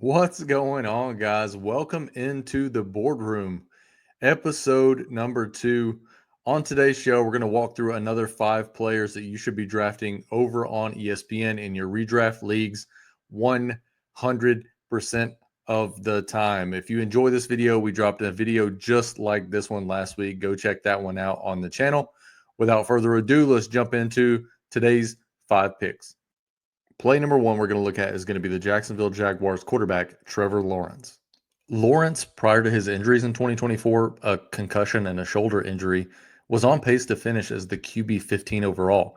What's going on, guys? Welcome into the boardroom, episode number 2. On today's show, we're going to walk through another 5 players that you should be drafting over on ESPN in your redraft leagues 100% of the time. If you enjoy this video, we dropped a video just like this one last week. Go check that one out on the channel. Without further ado, let's jump into today's 5 picks. Play number 1 we're going to look at is going to be the Jacksonville Jaguars quarterback, Trevor Lawrence. Lawrence, prior to his injuries in 2024, a concussion and a shoulder injury, was on pace to finish as the QB 15 overall.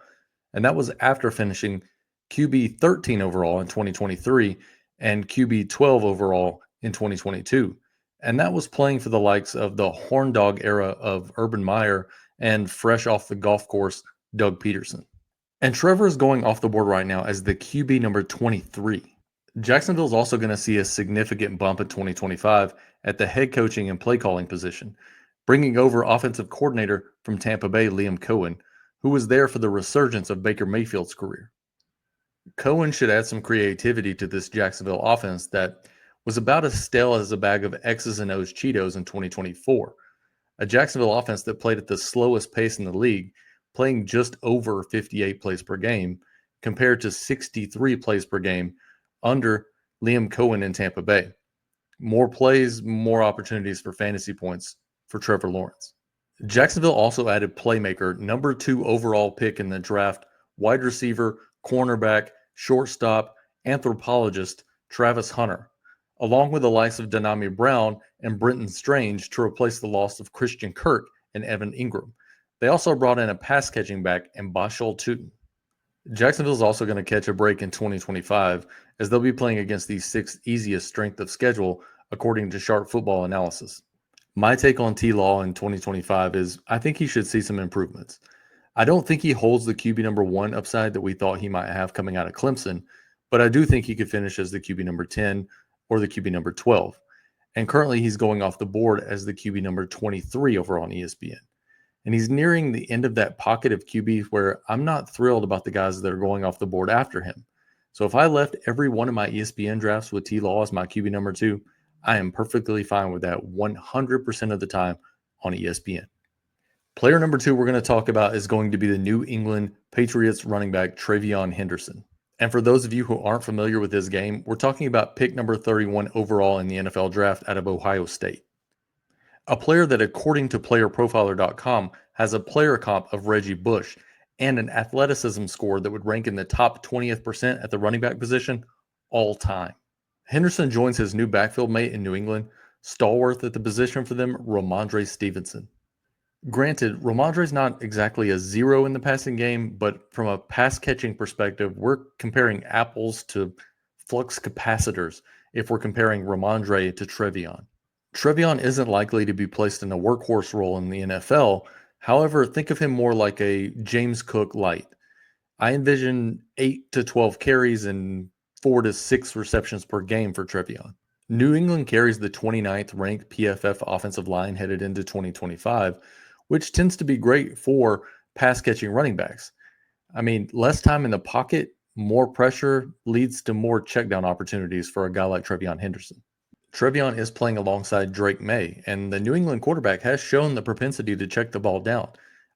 And that was after finishing QB 13 overall in 2023 and QB 12 overall in 2022. And that was playing for the likes of the horn dog era of Urban Meyer and fresh off the golf course, Doug Peterson. And Trevor is going off the board right now as the QB number 23. Jacksonville is also going to see a significant bump in 2025 at the head coaching and play calling position, bringing over offensive coordinator from Tampa Bay, Liam Cohen, who was there for the resurgence of Baker Mayfield's career. Cohen should add some creativity to this Jacksonville offense that was about as stale as a bag of X's and O's Cheetos in 2024. A Jacksonville offense that played at the slowest pace in the league, playing just over 58 plays per game compared to 63 plays per game under Liam Cohen in Tampa Bay. More plays, more opportunities for fantasy points for Trevor Lawrence. Jacksonville also added playmaker, number 2 overall pick in the draft, wide receiver, cornerback, shortstop, anthropologist Travis Hunter, along with the likes of Denami Brown and Brenton Strange to replace the loss of Christian Kirk and Evan Ingram. They also brought in a pass-catching back in Bashal Tutin. Jacksonville is also going to catch a break in 2025 as they'll be playing against the 6th easiest strength of schedule, according to Sharp Football Analysis. My take on T-Law in 2025 is I think he should see some improvements. I don't think he holds the QB number 1 upside that we thought he might have coming out of Clemson, but I do think he could finish as the QB number 10 or the QB number 12. And currently he's going off the board as the QB number 23 over on ESPN. And he's nearing the end of that pocket of QBs where I'm not thrilled about the guys that are going off the board after him. So if I left every one of my ESPN drafts with T-Law as my QB number 2, I am perfectly fine with that 100% of the time on ESPN. Player number 2 we're going to talk about is going to be the New England Patriots running back Trevon Henderson. And for those of you who aren't familiar with this game, we're talking about pick number 31 overall in the NFL draft out of Ohio State. A player that, according to playerprofiler.com, has a player comp of Reggie Bush and an athleticism score that would rank in the top 20th percent at the running back position all time. Henderson joins his new backfield mate in New England, stalwart at the position for them, Ramondre Stevenson. Granted, Ramondre's not exactly a zero in the passing game, but from a pass-catching perspective, we're comparing apples to flux capacitors if we're comparing Ramondre to Trevon. Trevon isn't likely to be placed in a workhorse role in the NFL. However, think of him more like a James Cook light. I envision 8 to 12 carries and 4 to 6 receptions per game for Trevon. New England carries the 29th ranked PFF offensive line headed into 2025, which tends to be great for pass-catching running backs. I mean, less time in the pocket, more pressure leads to more checkdown opportunities for a guy like Trevon Henderson. Trevon is playing alongside Drake May, and the New England quarterback has shown the propensity to check the ball down.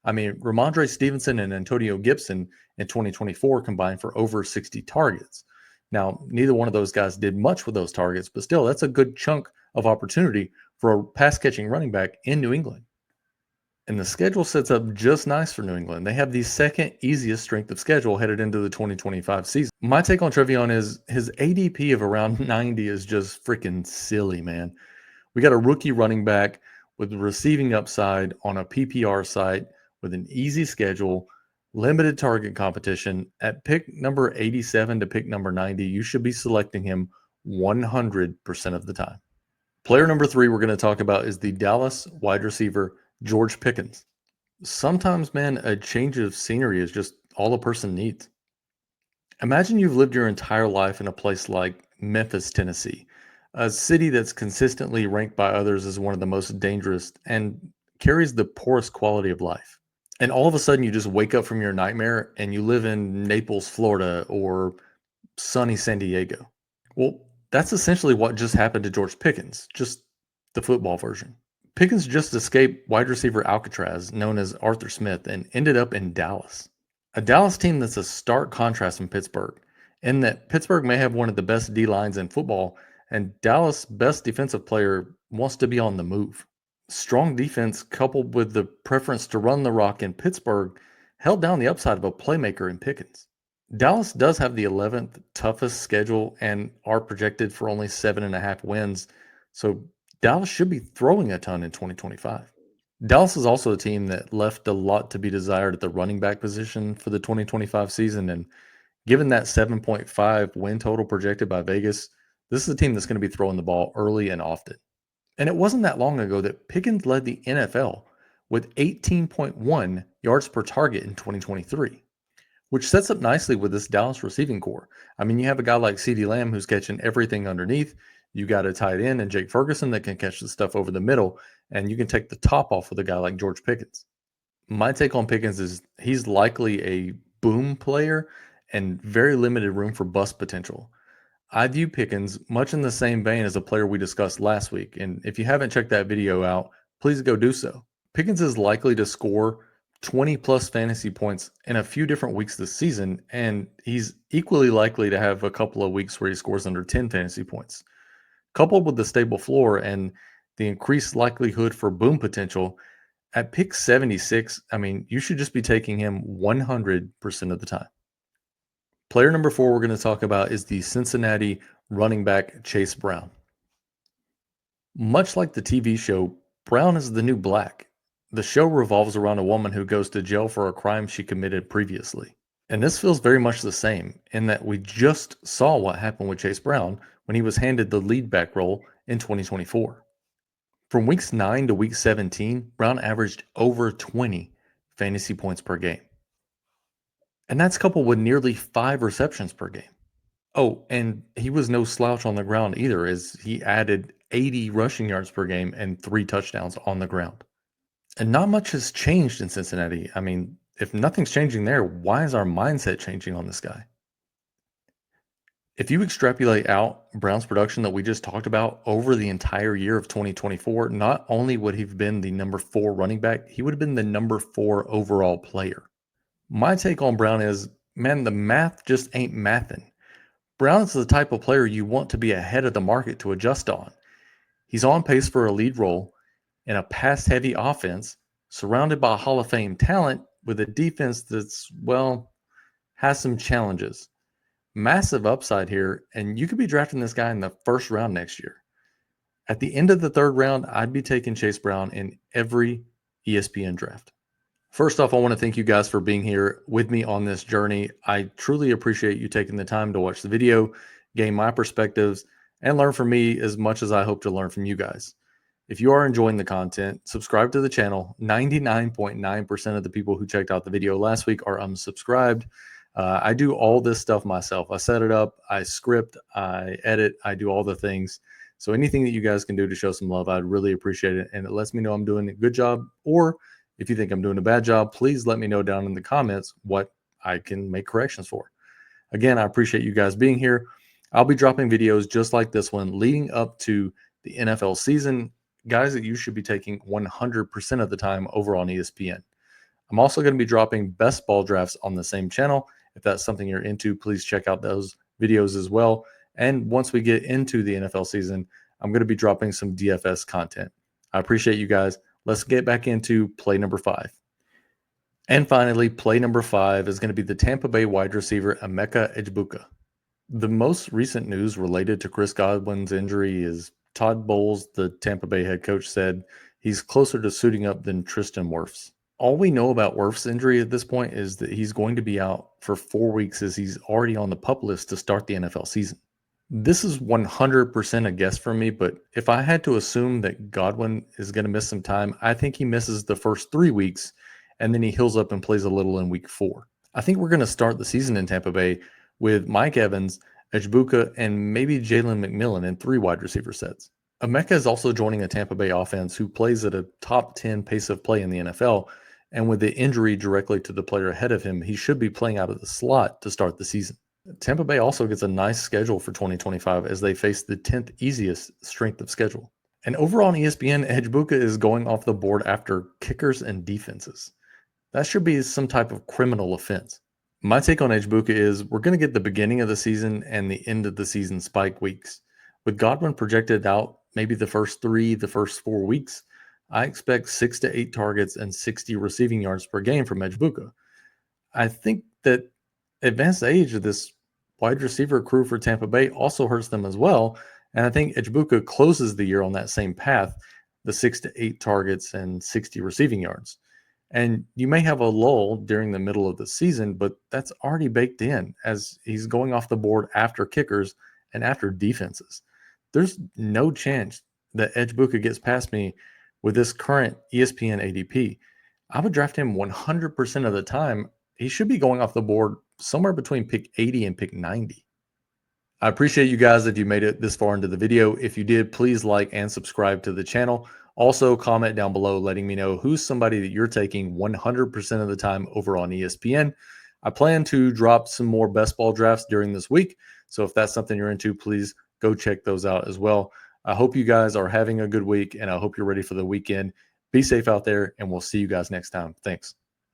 I mean, Ramondre Stevenson and Antonio Gibson in 2024 combined for over 60 targets. Now, neither one of those guys did much with those targets, but still, that's a good chunk of opportunity for a pass-catching running back in New England. And the schedule sets up just nice for New England. They have the 2nd easiest strength of schedule headed into the 2025 season. My take on Trevon is his ADP of around 90 is just freaking silly, man. We got a rookie running back with receiving upside on a PPR site with an easy schedule, limited target competition. At pick number 87 to pick number 90, you should be selecting him 100% of the time. Player number 3 we're going to talk about is the Dallas wide receiver George Pickens. Sometimes, man, a change of scenery is just all a person needs. Imagine you've lived your entire life in a place like Memphis, Tennessee, a city that's consistently ranked by others as one of the most dangerous and carries the poorest quality of life. And all of a sudden, you just wake up from your nightmare and you live in Naples, Florida, or sunny San Diego. Well, That's essentially what just happened to George Pickens, just the football version. Pickens just escaped wide receiver Alcatraz, known as Arthur Smith, and ended up in Dallas. A Dallas team that's a stark contrast from Pittsburgh, in that Pittsburgh may have one of the best D lines in football, and Dallas' best defensive player wants to be on the move. Strong defense coupled with the preference to run the rock in Pittsburgh held down the upside of a playmaker in Pickens. Dallas does have the 11th toughest schedule and are projected for only 7.5 wins, so Dallas should be throwing a ton in 2025. Dallas is also a team that left a lot to be desired at the running back position for the 2025 season, and given that 7.5 win total projected by Vegas, this is a team that's going to be throwing the ball early and often. And it wasn't that long ago that Pickens led the NFL with 18.1 yards per target in 2023, which sets up nicely with this Dallas receiving core. I mean, you have a guy like CeeDee Lamb who's catching everything underneath. You got a tight end and Jake Ferguson that can catch the stuff over the middle, and you can take the top off with a guy like George Pickens. My take on Pickens is he's likely a boom player and very limited room for bust potential. I view Pickens much in the same vein as a player we discussed last week, and if you haven't checked that video out, please go do so. Pickens is likely to score 20 plus fantasy points in a few different weeks this season, and he's equally likely to have a couple of weeks where he scores under 10 fantasy points. Coupled with the stable floor and the increased likelihood for boom potential, at pick 76, I mean, you should just be taking him 100% of the time. Player number 4 we're going to talk about is the Cincinnati running back Chase Brown. Much like the TV show, Brown is the new black. The show revolves around a woman who goes to jail for a crime she committed previously. And this feels very much the same in that we just saw what happened with Chase Brown when he was handed the lead back role in 2024. From weeks 9 to week 17, Brown averaged over 20 fantasy points per game. And that's coupled with nearly 5 receptions per game. Oh, and he was no slouch on the ground either, as he added 80 rushing yards per game and 3 touchdowns on the ground. And not much has changed in Cincinnati. I mean, if nothing's changing there, why is our mindset changing on this guy? If you extrapolate out Brown's production that we just talked about over the entire year of 2024, not only would he have been the number 4 running back, he would have been the number 4 overall player. My take on Brown is, man, the math just ain't mathin'. Brown is the type of player you want to be ahead of the market to adjust on. He's on pace for a lead role in a pass-heavy offense, surrounded by Hall of Fame talent with a defense that's, well, has some challenges. Massive upside here, and you could be drafting this guy in the first round next year. At the end of the 3rd round, I'd be taking Chase Brown in every ESPN draft. First off, I want to thank you guys for being here with me on this journey. I truly appreciate you taking the time to watch the video, gain my perspectives, and learn from me as much as I hope to learn from you guys. If you are enjoying the content, subscribe to the channel. 99.9% of the people who checked out the video last week are unsubscribed. I do all this stuff myself. I set it up, I script, I edit, I do all the things. So anything that you guys can do to show some love, I'd really appreciate it. And it lets me know I'm doing a good job. Or if you think I'm doing a bad job, please let me know down in the comments what I can make corrections for. Again, I appreciate you guys being here. I'll be dropping videos just like this one leading up to the NFL season, guys that you should be taking 100% of the time over on ESPN. I'm also going to be dropping best ball drafts on the same channel. If that's something you're into, please check out those videos as well. And once we get into the NFL season, I'm going to be dropping some DFS content. I appreciate you guys. Let's get back into play number 5. And finally, play number 5 is going to be the Tampa Bay wide receiver Amecha Edbuka. The most recent news related to Chris Godwin's injury is Todd Bowles, the Tampa Bay head coach, said he's closer to suiting up than Tristan Wirfs. All we know about Wirfs' injury at this point is that he's going to be out for 4 weeks as he's already on the PUP list to start the NFL season. This is 100% a guess from me, but if I had to assume that Godwin is going to miss some time, I think he misses the first 3 weeks and then he heals up and plays a little in week 4. I think we're going to start the season in Tampa Bay with Mike Evans, Edbuka, and maybe Jalen McMillan in 3 wide receiver sets. Amecha is also joining a Tampa Bay offense who plays at a top 10 pace of play in the NFL, and with the injury directly to the player ahead of him, he should be playing out of the slot to start the season. Tampa Bay also gets a nice schedule for 2025 as they face the 10th easiest strength of schedule. And over on ESPN, Edbuka is going off the board after kickers and defenses. That should be some type of criminal offense. My take on Edbuka is we're going to get the beginning of the season and the end of the season spike weeks. With Godwin projected out maybe the first 4 weeks, I expect 6 to 8 targets and 60 receiving yards per game from Edbuka. I think that advanced age of this wide receiver crew for Tampa Bay also hurts them as well. And I think Edbuka closes the year on that same path, the 6 to 8 targets and 60 receiving yards. And you may have a lull during the middle of the season, but that's already baked in as he's going off the board after kickers and after defenses. There's no chance that Edbuka gets past me with this current ESPN ADP. I would draft him 100% of the time. He should be going off the board somewhere between pick 80 and pick 90. I appreciate you guys if you made it this far into the video. If you did, please like and subscribe to the channel. Also, comment down below letting me know who's somebody that you're taking 100% of the time over on ESPN. I plan to drop some more best ball drafts during this week. So if that's something you're into, please go check those out as well. I hope you guys are having a good week, and I hope you're ready for the weekend. Be safe out there, and we'll see you guys next time. Thanks.